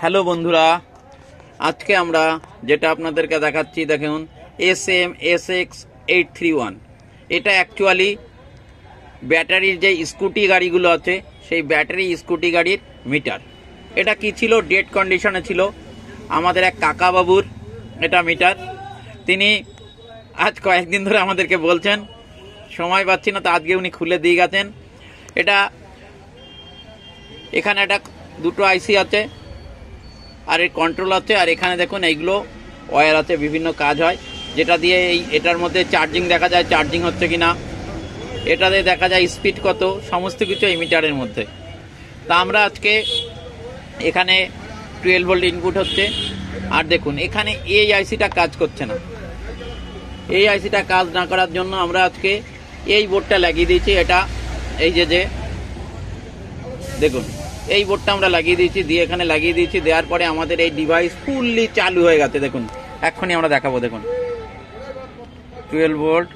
Hello বন্ধুরা, আজকে আমরা যেটা আপনাদেরকে দেখাচ্ছি দেখুন SM-SX831। এটা অ্যাকচুয়ালি ব্যাটারির যে স্কুটি গাড়িগুলো আছে সেই ব্যাটারি স্কুটি গাড়ির মিটার। এটা কি ছিল, ডেড কন্ডিশনে ছিল। আমাদের এক কাকা বাবুর এটা মিটার। তিনি আজ কয়েকদিন ধরে আমাদেরকে বলছেন সময় পাচ্ছি না, তো আজকে উনি খুলে দিয়ে গেছেন। এটা এখানে একটা দুটো আইসি আছে আর এর কন্ট্রোল আছে, আর এখানে দেখুন এইগুলো ওয়্যার আছে, বিভিন্ন কাজ হয় যেটা দিয়ে এটার মধ্যে চার্জিং দেখা যায়, চার্জিং হচ্ছে কিনা, এটাতে দেখা যায় স্পিড কত, সমস্ত কিছু এই মিটারের মধ্যে। তা আমরা আজকে এখানে 12 ভোল্ট ইনপুট হচ্ছে, আর দেখুন এখানে এই আইসিটা কাজ করছে না। এই আইসিটা কাজ না করার জন্য আমরা আজকে এই বোর্ডটা লাগিয়ে দিয়েছি। এটা এই যে দেখুন এই বোর্ডটা আমরা লাগিয়ে দিয়েছি, দিয়ে এখানে লাগিয়ে দিয়েছি। দেওয়ার পরে আমাদের এই ডিভাইস ফুললি চালু হয়ে গেছে। দেখুন এক্ষুনি আমরা দেখাবো। দেখুন 12 ভোল্ট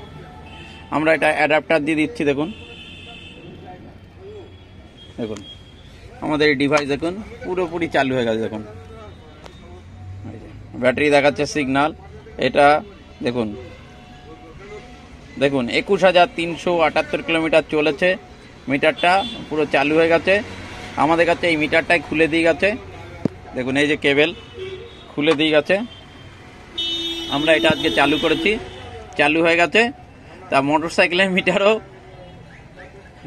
আমরা এটা অ্যাডাপ্টার দিয়ে দিচ্ছি। দেখুন দেখুন আমাদের এই ডিভাইস দেখুন পুরোপুরি চালু হয়ে গেছে। দেখুন ব্যাটারি দেখাচ্ছে সিগন্যাল। এটা দেখুন দেখুন 21,378 কিলোমিটার চলেছে। মিটারটা পুরো চালু হয়ে গেছে। আমাদের কাছে এই মিটারটাই খুলে দিয়ে গেছে। দেখুন এই যে কেবেল খুলে দিয়ে গেছে। আমরা এটা আজকে চালু করেছি, চালু হয়ে গেছে। তা মোটর সাইকেলের মিটারও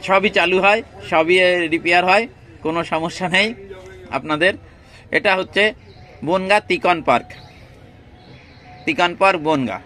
সবই চালু হয়, সবই রিপেয়ার হয়, কোনো সমস্যা নেই আপনাদের। এটা হচ্ছে বনগাঁ তিকন পার্ক বনগাঁ।